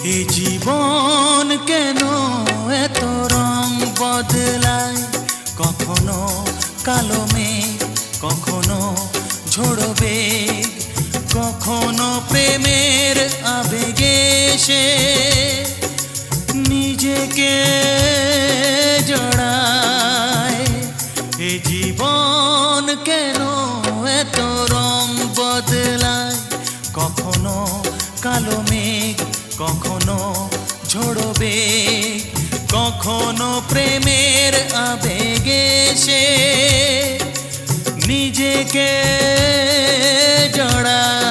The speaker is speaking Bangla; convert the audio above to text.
এ জীবন কেন এত রং বদলায়, কখনো কালো মেঘ, কখনো ঝোড়ো বেগ, কখনো প্রেমের আবেগে সে নিজেকে জড়ায়। এ জীবন কেন এত রং বদলায়, কখনো কালো মেঘ, কখনো ঝোড়ো বেগ, কখনো প্রেমের আবেগে সে নিজেকে জড়ায়।